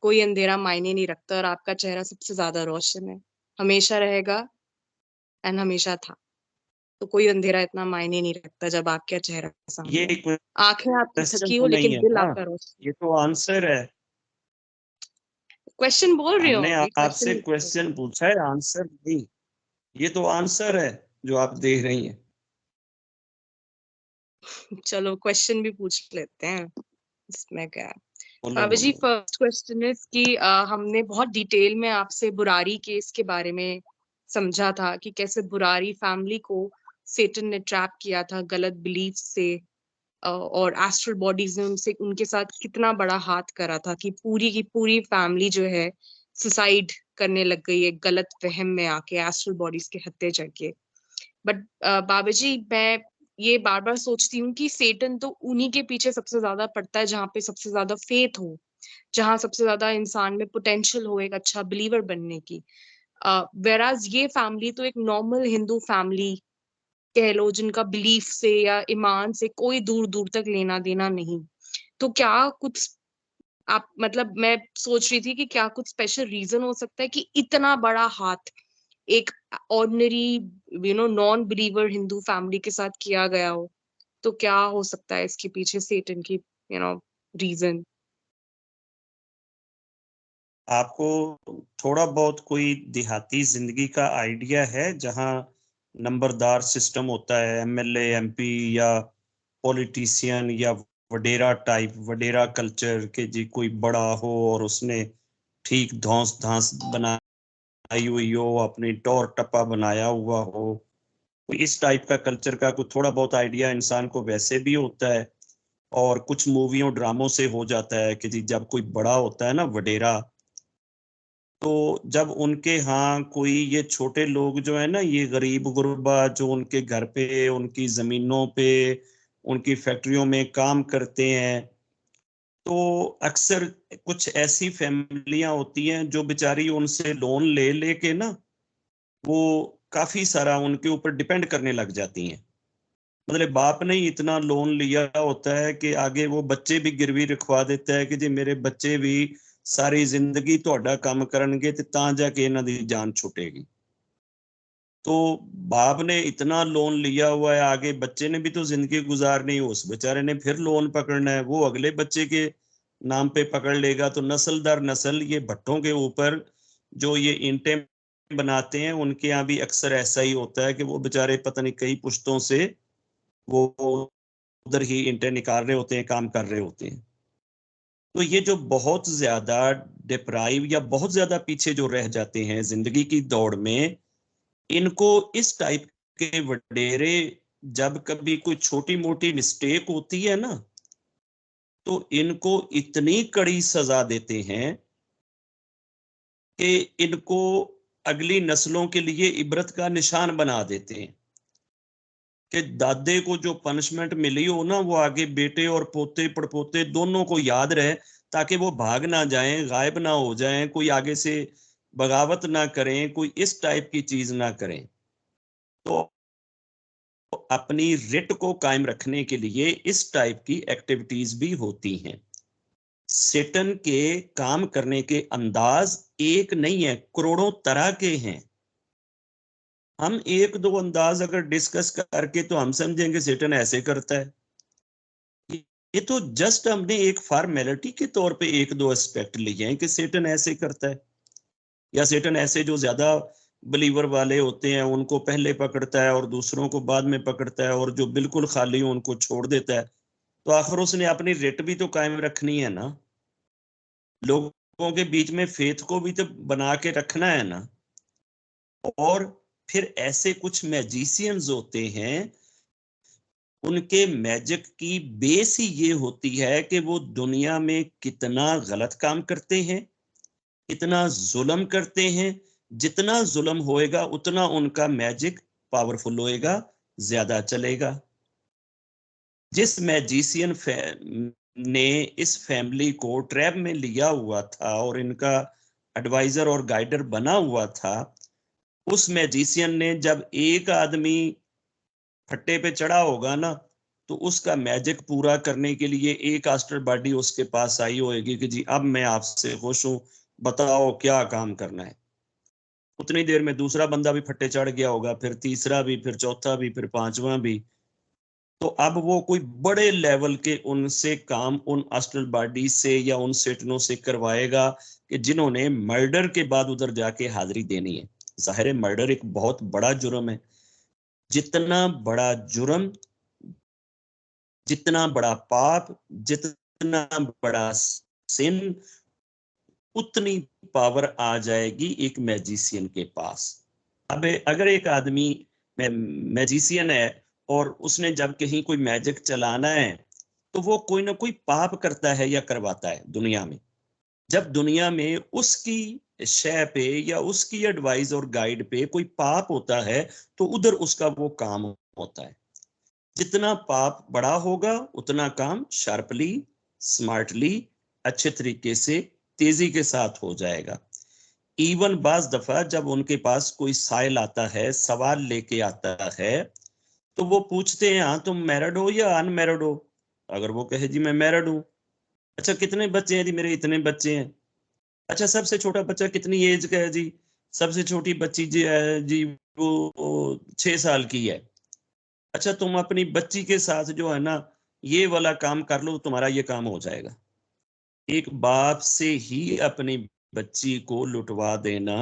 कोई अंधेरा मायने नहीं रखता और आपका चेहरा सबसे ज्यादा रोशन है, हमेशा रहेगा एंड हमेशा था। तो कोई अंधेरा इतना मायने नहीं रखता जब आपका चेहरा ये सामने हो। आंखें आपकी क्वेश्चन थकी हो तो नहीं लेकिन है दिल ना, आपका रोशन। ये तो आंसर है। क्वेश्चन बोल रही हूँ, हमने अभी आपसे क्वेश्चन। क्वेश्चन पूछा है, आंसर नहीं। ये तो आंसर है जो आप दे रही हैं। चलो क्वेश्चन भी पूछ लेते हैं, इसमें क्या है। बोलो बाबा जी, बोलो। फर्स्ट क्वेश्चन इज कि हमने बहुत डिटेल में आपसे बुरारी केस के बारे में समझा था कि कैसे बुरारी फैमिली को सेटन ने ट्रैप किया था गलत बिलीफ से, और एस्ट्रल बॉडीज ने उनसे उनके साथ कितना बड़ा हाथ करा था कि पूरी की पूरी फैमिली जो है सुसाइड करने लग गई है गलत वहम में आके एस्ट्रल बॉडीज के हत्थे चढ़ के। बट बाबा जी, मैं ये बार बार सोचती हूँ कि सेटन तो उन्हीं के पीछे सबसे ज्यादा पड़ता है जहाँ पे सबसे ज्यादा फेथ हो, जहाँ सबसे ज्यादा इंसान में पोटेंशियल हो एक अच्छा बिलीवर बनने की। वेराज ये फैमिली तो एक नॉर्मल हिंदू फैमिली कह लो, जिनका बिलीफ से या ईमान से कोई दूर दूर तक लेना देना नहीं। तो क्या कुछ आप मतलब, मैं सोच रही थी कि क्या कुछ स्पेशल रीजन हो सकता है कि इतना बड़ा हाथ एक ordinary non believer Hindu family के साथ किया गया हो। तो क्या हो सकता है इसके पीछे सेटन की रीजन। आपको थोड़ा बहुत कोई देहाती जिंदगी का आइडिया है जहां नंबरदार सिस्टम होता है, एमएलए एमपी या पॉलिटिशियन या वडेरा टाइप, वडेरा कल्चर के जी कोई बड़ा हो और उसने ठीक धौंस धांस बनाई हुई हो, अपनी टौर टप्पा बनाया हुआ हो, कोई इस टाइप का कल्चर का कुछ थोड़ा बहुत आइडिया इंसान को वैसे भी होता है। और कुछ मूवियों ड्रामों से हो जाता है कि जी जब कोई बड़ा होता है ना वडेरा, तो जब उनके यहाँ कोई ये छोटे लोग जो है ना, ये गरीब गुरबा जो उनके घर पे, उनकी जमीनों पे, उनकी फैक्ट्रियों में काम करते हैं, तो अक्सर कुछ ऐसी फैमिलियां होती हैं जो बेचारी उनसे लोन ले लेके ना, वो काफी सारा उनके ऊपर डिपेंड करने लग जाती हैं। मतलब बाप ने ही इतना लोन लिया होता है कि आगे वो बच्चे भी गिरवी रखवा देता है कि जी मेरे बच्चे भी सारी जिंदगी ਤੁਹਾਡਾ ਕੰਮ ਕਰਨਗੇ ਤੇ ਤਾਂ ਜਾ ਕੇ ਇਹਨਾਂ ਦੀ जान छूटेगी। तो बाप ने इतना लोन लिया हुआ है, आगे बच्चे ने भी तो जिंदगी गुजारनी है, उस बेचारे ने फिर लोन पकड़ना है, वो अगले बच्चे के नाम पे पकड़ लेगा। तो नस्ल दर नस्ल ये भट्टों के ऊपर जो ये ईंटें बनाते हैं, उनके यहाँ भी अक्सर ऐसा ही होता है कि वो बेचारे पता नहीं कई पुश्तों से वो उधर ही ईंटें निकाल रहे होते हैं, काम कर रहे होते हैं। तो ये जो बहुत ज्यादा डिप्राइव या बहुत ज्यादा पीछे जो रह जाते हैं जिंदगी की दौड़ में, इनको इस टाइप के वडेरे जब कभी कोई छोटी मोटी मिस्टेक होती है ना, तो इनको इतनी कड़ी सजा देते हैं कि इनको अगली नस्लों के लिए इबरत का निशान बना देते हैं कि दादे को जो पनिशमेंट मिली हो ना, वो आगे बेटे और पोते पड़पोते दोनों को याद रहे, ताकि वो भाग ना जाएं, गायब ना हो जाएं, कोई आगे से बगावत ना करें, कोई इस टाइप की चीज ना करें। तो अपनी रिट को कायम रखने के लिए इस टाइप की एक्टिविटीज भी होती हैं। सेटन के काम करने के अंदाज एक नहीं है, करोड़ों तरह के हैं। हम एक दो अंदाज अगर डिस्कस करके तो हम समझेंगे सेटन ऐसे करता है। ये तो जस्ट हमने एक फॉर्मेलिटी के तौर पे एक दो एस्पेक्ट लिए हैं कि सेटन ऐसे करता है, या सेटन ऐसे जो ज्यादा बिलीवर वाले होते हैं उनको पहले पकड़ता है और दूसरों को बाद में पकड़ता है, और जो बिल्कुल खाली हो उनको छोड़ देता है। तो आखिर उसने अपनी रिट भी तो कायम रखनी है ना, लोगों के बीच में फेथ को भी तो बना के रखना है ना। और फिर ऐसे कुछ मैजिशियंस होते हैं, उनके मैजिक की बेस ही ये होती है कि वो दुनिया में कितना गलत काम करते हैं, कितना जुल्म करते हैं। जितना जुल्म होएगा उतना उनका मैजिक पावरफुल होएगा, ज्यादा चलेगा। जिस मैजिशियन ने इस फैमिली को ट्रैप में लिया हुआ था और इनका एडवाइजर और गाइडर बना हुआ था, उस मैजिशियन ने जब एक आदमी फट्टे पे चढ़ा होगा ना, तो उसका मैजिक पूरा करने के लिए एक आस्ट्रल बॉडी उसके पास आई होगी कि जी अब मैं आपसे खुश हूं, बताओ क्या काम करना है। उतनी देर में दूसरा बंदा भी फट्टे चढ़ गया होगा, फिर तीसरा भी, फिर चौथा भी, फिर पांचवा भी। तो अब वो कोई बड़े लेवल के उनसे काम उन एस्ट्रल बॉडी से या उन सेटनों से करवाएगा कि जिन्होंने मर्डर के बाद उधर जाके हाजिरी देनी है। जाहिर है मर्डर एक बहुत बड़ा जुर्म है। जितना बड़ा जुर्म, जितना बड़ा पाप, जितना बड़ा सिन, उतनी पावर आ जाएगी एक मैजिशियन के पास। अब अगर एक आदमी मैजिशियन है और उसने जब कहीं कोई मैजिक चलाना है तो वो कोई ना कोई पाप करता है या करवाता है दुनिया में। जब दुनिया में उसकी शय पे या उसकी एडवाइस और गाइड पे कोई पाप होता है तो उधर उसका वो काम होता है। जितना पाप बड़ा होगा उतना काम शार्पली, स्मार्टली, अच्छे तरीके से, तेजी के साथ हो जाएगा। इवन बाज दफा जब उनके पास कोई साइल आता है, सवाल लेके आता है, तो वो पूछते हैं हाँ तुम मैरिड हो या अनमैरिड हो। अगर वो कहे जी मैं मैरिड हूँ, अच्छा कितने बच्चे हैं जी, मेरे इतने बच्चे हैं। अच्छा सबसे छोटा बच्चा कितनी एज का है जी, सबसे छोटी बच्ची जी है जी वो 6 साल की है। अच्छा तुम अपनी बच्ची के साथ जो है ना ये वाला काम कर लो, तुम्हारा ये काम हो जाएगा। एक बाप से ही अपनी बच्ची को लुटवा देना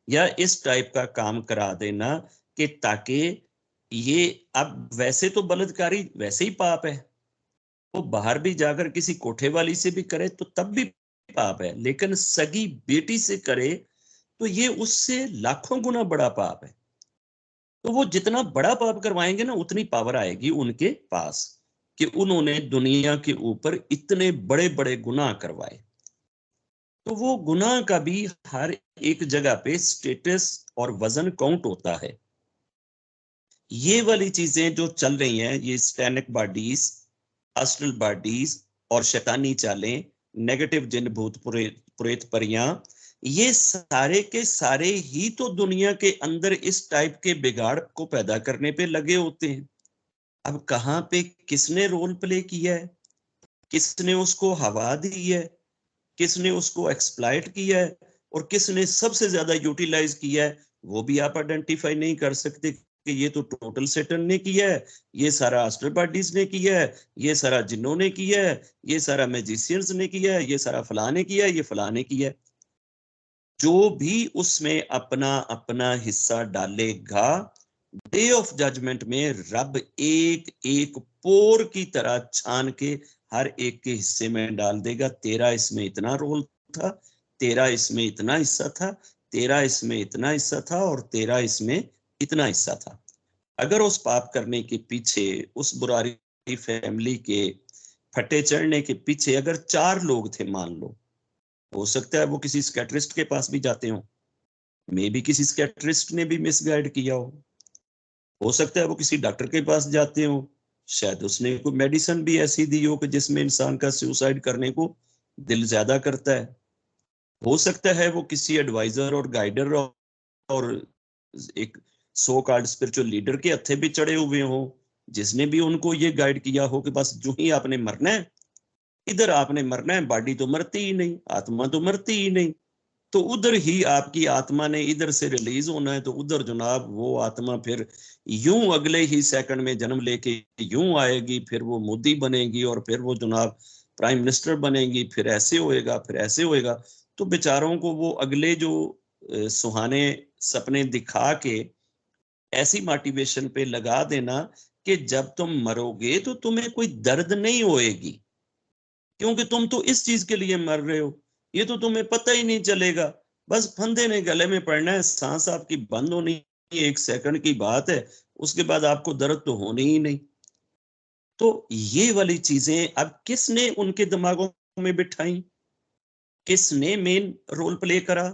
या इस टाइप का काम करा देना कि ताकि ये, अब वैसे तो बलात्कारी वैसे ही पाप है, वो बाहर भी जाकर किसी कोठे वाली से भी करे तो तब भी पाप है, लेकिन सगी बेटी से करे तो ये उससे लाखों गुना बड़ा पाप है। तो वो जितना बड़ा पाप करवाएंगे ना उतनी पावर आएगी उनके पास कि उन्होंने दुनिया के ऊपर इतने बड़े बड़े गुनाह करवाए। तो वो गुनाह का भी हर एक जगह पे स्टेटस और वजन काउंट होता है। ये वाली चीजें जो चल रही हैं, ये स्टैनिक बॉडीज, एस्ट्रल बॉडीज और शैतानी चालें, नेगेटिव जिन भूत प्रेत परियां, ये सारे के सारे ही तो दुनिया के अंदर इस टाइप के बिगाड़ को पैदा करने पे लगे होते हैं। अब कहाँ पे किसने रोल प्ले किया है, किसने उसको हवा दी है, किसने उसको एक्सप्लॉइट किया है और किसने सबसे ज्यादा यूटिलाइज किया है, वो भी आप आइडेंटिफाई नहीं कर सकते कि ये तो टोटल सेटन ने किया है, ये सारा एस्ट्रल बॉडीज ने किया है, ये सारा जिन्नों ने किया है, ये सारा मैजिशियंस ने किया है, ये सारा फलां ने किया है, ये फलां ने किया है। जो भी उसमें अपना अपना हिस्सा डालेगा, डे ऑफ जजमेंट में रब एक एक पोर की तरह छान के हर एक के हिस्से में डाल देगा। तेरा इसमें इतना रोल था, तेरा इसमें इतना हिस्सा था, तेरा इसमें इतना हिस्सा था और तेरा इसमें इतना हिस्सा था। अगर उस पाप करने के पीछे, उस बुरारी फैमिली के फटे चढ़ने के पीछे अगर 4 लोग थे मान लो, हो सकता है वो किसी स्कैटरिस्ट के पास भी जाते हो, मे भी किसी स्कैटरिस्ट ने भी मिसगाइड किया हो सकता है वो किसी डॉक्टर के पास जाते हो, शायद उसने कोई मेडिसिन भी ऐसी दी हो कि जिसमें इंसान का सुसाइड करने को दिल ज्यादा करता है। हो सकता है वो किसी एडवाइजर और गाइडर और एक सो कॉल्ड स्पिरिचुअल लीडर के हत्थे भी चढ़े हुए हो, जिसने भी उनको ये गाइड किया हो कि बस जो ही आपने मरना है, इधर आपने मरना है, बॉडी तो मरती ही नहीं, आत्मा तो मरती ही नहीं, तो उधर ही आपकी आत्मा ने इधर से रिलीज होना है, तो उधर जनाब वो आत्मा फिर यूं अगले ही सेकंड में जन्म लेके यूं आएगी, फिर वो मोदी बनेगी और फिर वो जनाब प्राइम मिनिस्टर बनेगी, फिर ऐसे होएगा, फिर ऐसे होएगा। तो बेचारों को वो अगले जो सुहाने सपने दिखा के ऐसी मोटिवेशन पे लगा देना कि जब तुम मरोगे तो तुम्हें कोई दर्द नहीं होएगी, क्योंकि तुम तो इस चीज के लिए मर रहे हो, ये तो तुम्हें पता ही नहीं चलेगा। बस फंदे ने गले में पड़ना है, सांस आपकी बंद होनी, 1 सेकंड की बात है, उसके बाद आपको दर्द तो होनी ही नहीं। तो ये वाली चीजें अब किसने उनके दिमागों में बिठाई, किसने मेन रोल प्ले करा,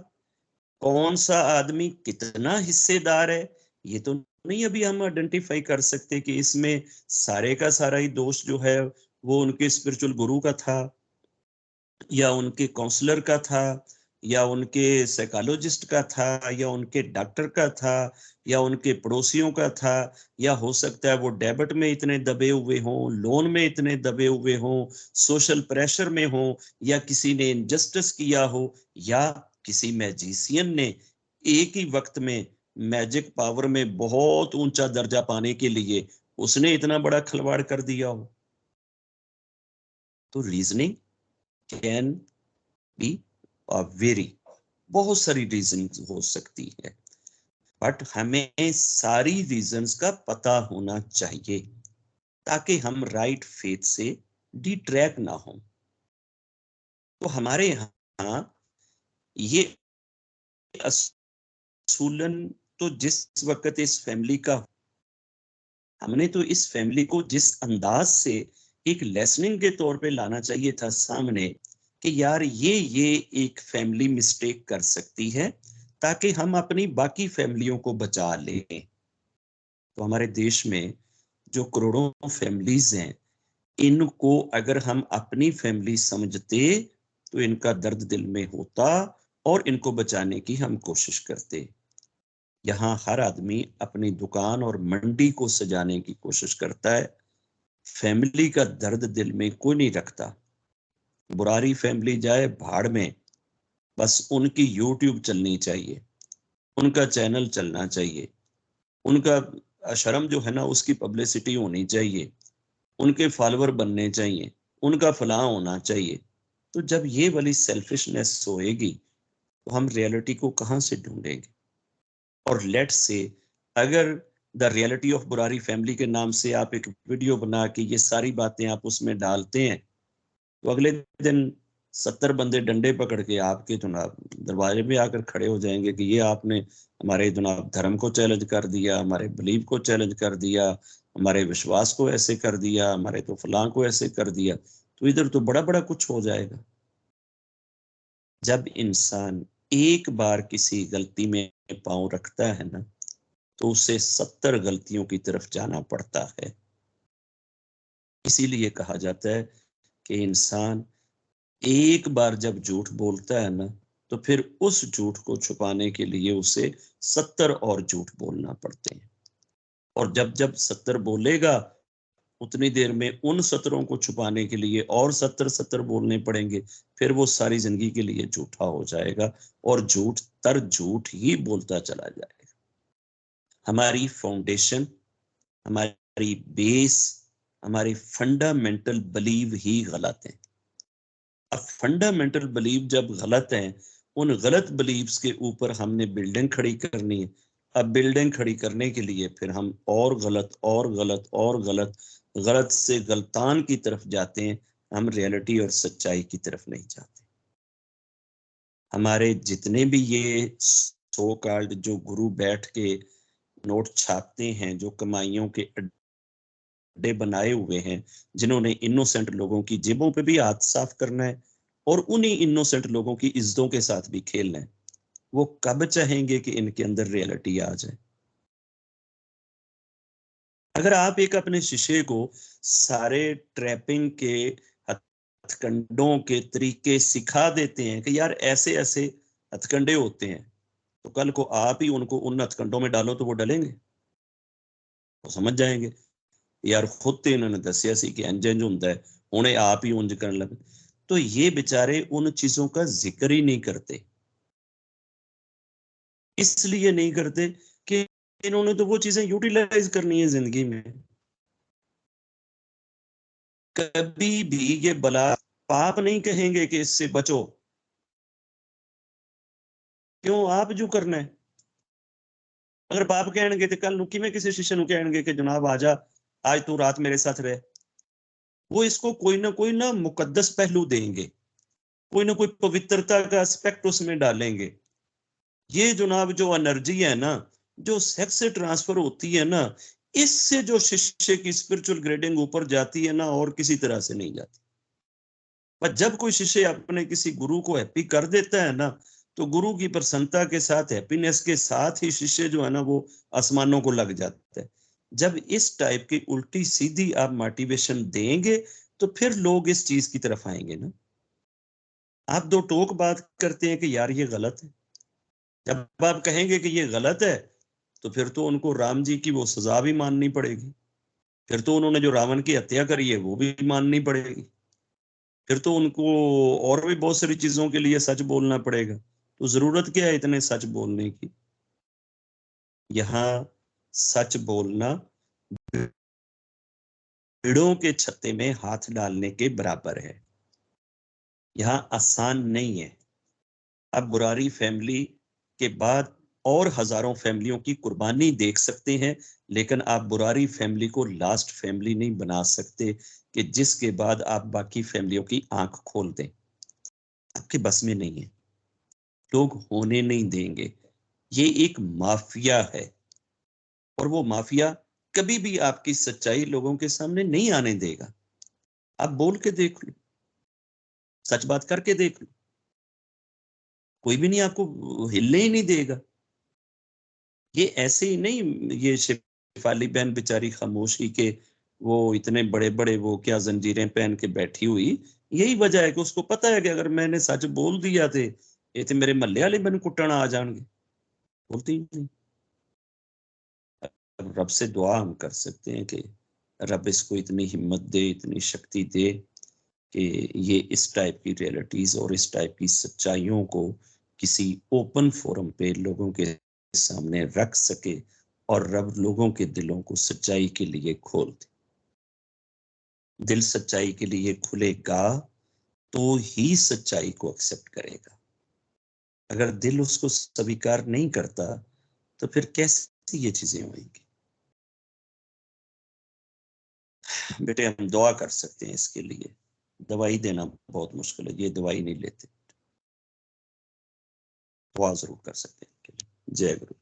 कौन सा आदमी कितना हिस्सेदार है, ये तो नहीं अभी हम आइडेंटिफाई कर सकते कि इसमें सारे का सारा ही दोष जो है वो उनके स्पिरिचुअल गुरु का था या उनके काउंसलर का था या उनके साइकोलॉजिस्ट का था, या उनके डॉक्टर का था, या उनके पड़ोसियों का था, या हो सकता है वो डेबिट में इतने दबे हुए हों, लोन में इतने दबे हुए हों, सोशल प्रेशर में हों, या किसी ने इनजस्टिस किया हो, या किसी मैजिशियन ने एक ही वक्त में मैजिक पावर में बहुत ऊंचा दर्जा पाने के लिए उसने इतना बड़ा खिलवाड़ कर दिया हो। तो रीजनिंग कैन बी वेरी, बहुत सारी रीजन हो सकती है, बट हमें सारी रीजंस का पता होना चाहिए ताकि हम राइट फेथ से डिट्रैक ना हो। तो हमारे यहाँ ये असूलन, तो जिस वक्त इस फैमिली का, हमने तो इस फैमिली को जिस अंदाज से एक लेसनिंग के तौर पे लाना चाहिए था सामने कि यार ये एक फैमिली मिस्टेक कर सकती है, ताकि हम अपनी बाकी फैमिलियों को बचा लें। तो हमारे देश में जो करोड़ों फैमिलीज हैं, इनको अगर हम अपनी फैमिली समझते तो इनका दर्द दिल में होता और इनको बचाने की हम कोशिश करते। यहाँ हर आदमी अपनी दुकान और मंडी को सजाने की कोशिश करता है, फैमिली का दर्द दिल में कोई नहीं रखता। बुरारी फैमिली जाए भाड़ में, बस उनकी यूट्यूब चलनी चाहिए, उनका चैनल चलना चाहिए, उनका शर्म जो है ना उसकी पब्लिसिटी होनी चाहिए, उनके फॉलोअर बनने चाहिए, उनका फलां होना चाहिए। तो जब ये वाली सेल्फिशनेस होएगी तो हम रियलिटी को कहाँ से ढूंढेंगे? और लेट्स से अगर the reality of Burari family के नाम से आप एक वीडियो बना के ये सारी बातें आप उसमें डालते हैं, तो अगले दिन 70 बंदे डंडे पकड़ के आपके जनाब दरवाजे पे आकर खड़े हो जाएंगे कि ये आपने हमारे जनाब धर्म को चैलेंज कर दिया, हमारे बिलीव को चैलेंज कर दिया, हमारे विश्वास को ऐसे कर दिया, हमारे तो फलां को ऐसे कर दिया। तो इधर तो बड़ा बड़ा कुछ हो जाएगा। जब इंसान एक बार किसी गलती में पांव रखता है ना, तो उसे 70 गलतियों की तरफ जाना पड़ता है। इसीलिए कहा जाता है कि इंसान एक बार जब झूठ बोलता है ना, तो फिर उस झूठ को छुपाने के लिए उसे 70 और झूठ बोलना पड़ते हैं। और जब जब 70 बोलेगा, उतनी देर में उन 17 को छुपाने के लिए और 70 बोलने पड़ेंगे। फिर वो सारी जिंदगी के लिए झूठा हो जाएगा और झूठ तर झूठ ही बोलता चला जाएगा। हमारी फाउंडेशन, हमारी बेस, हमारे फंडामेंटल बिलीव ही गलत है। अब फंडामेंटल बिलीव जब गलत है, उन गलत बिलीव्स के ऊपर हमने बिल्डिंग खड़ी करनी है। अब बिल्डिंग खड़ी करने के लिए फिर हम और गलत और गलत और गलत, गलत से गलतान की तरफ जाते हैं, हम रियलिटी और सच्चाई की तरफ नहीं जाते। हमारे जितने भी ये सो कॉल्ड जो गुरु बैठ के नोट छापते हैं, जो कमाइयों के अड्डे बनाए हुए हैं, जिन्होंने इनोसेंट लोगों की जेबों पे भी हाथ साफ करना है और उन्हीं इनोसेंट लोगों की इज्जतों के साथ भी खेलना है, वो कब चाहेंगे कि इनके अंदर रियलिटी आ जाए? अगर आप एक अपने शिष्य को सारे ट्रैपिंग के हथकंडों के तरीके सिखा देते हैं कि यार ऐसे ऐसे हथकंडे होते हैं, तो कल को आप ही उनको उन हथकंडों में डालो तो वो डलेंगे, वो समझ जाएंगे यार खुद तो इन्होंने दसिया सी कि इंज इंज होंदा है, हुणे आप ही उंज करन लगे। तो ये बेचारे उन चीजों का जिक्र ही नहीं करते। इसलिए नहीं करते कि इन्होंने तो वो चीजें यूटिलाइज करनी है जिंदगी में। कभी भी ये बला पाप नहीं कहेंगे कि इससे बचो, क्यों आप जो करना है? अगर पाप कहणगे तो कल किवें किसी शिष्य ਨੂੰ कहणगे कि जनाब आजा आज तू रात मेरे साथ रह। वो इसको कोई ना मुकद्दस पहलू देंगे, कोई ना कोई पवित्रता का एस्पेक्ट उसमें डालेंगे। ये जनाब जो एनर्जी है ना, जो सेक्स से ट्रांसफर होती है ना, इससे जो शिष्य की स्पिरिचुअल ग्रेडिंग ऊपर जाती है ना, और किसी तरह से नहीं जाती। पर जब कोई शिष्य अपने किसी गुरु को हैप्पी कर देता है ना, तो गुरु की प्रसन्नता के साथ, हैप्पीनेस के साथ ही शिष्य जो है ना वो आसमानों को लग जाता है। जब इस टाइप की उल्टी सीधी आप मोटिवेशन देंगे, तो फिर लोग इस चीज की तरफ आएंगे ना। आप दो टोक बात करते हैं कि यार ये गलत है। जब आप कहेंगे कि ये गलत है तो फिर तो उनको राम जी की वो सजा भी माननी पड़ेगी, फिर तो उन्होंने जो रावण की हत्या करी है वो भी माननी पड़ेगी, फिर तो उनको और भी बहुत सारी चीजों के लिए सच बोलना पड़ेगा। तो जरूरत क्या है इतने सच बोलने की? यहाँ सच बोलना पेड़ों के छत्ते में हाथ डालने के बराबर है। यहाँ आसान नहीं है। अब बुरारी फैमिली के बाद और हजारों फैमिलियों की कुर्बानी देख सकते हैं, लेकिन आप बुरारी फैमिली को लास्ट फैमिली नहीं बना सकते कि जिसके बाद आप बाकी फैमिलियों की आंख खोल दें। आपके बस में नहीं है, लोग होने नहीं देंगे। ये एक माफिया है और वो माफिया कभी भी आपकी सच्चाई लोगों के सामने नहीं आने देगा। आप बोल के देख लो, सच बात करके देख लो, कोई भी नहीं आपको हिलने ही नहीं देगा। ये ऐसे ही नहीं, ये शिफाली बहन बेचारी खामोशी के वो इतने बड़े बड़े वो क्या जंजीरें पहन के बैठी हुई, यही वजह है कि उसको पता है कि अगर मैंने सच बोल दिया थे ये तो मेरे महल्ले वाले मैंने कुटन आ जाएंगे। बोलती ही नहीं। अब रब से दुआ हम कर सकते हैं कि रब इसको इतनी हिम्मत दे, इतनी शक्ति दे कि ये इस टाइप की रियलिटीज और इस टाइप की सच्चाइयों को किसी ओपन फोरम पे लोगों के सामने रख सके और रब लोगों के दिलों को सच्चाई के लिए खोल दे। दिल सच्चाई के लिए खुलेगा तो ही सच्चाई को एक्सेप्ट करेगा। अगर दिल उसको स्वीकार नहीं करता तो फिर कैसे ये चीजें होंगी? बेटे हम दुआ कर सकते हैं इसके लिए, दवाई देना बहुत मुश्किल है, ये दवाई नहीं लेते, दुआ जरूर कर सकते हैं। जय गुरु।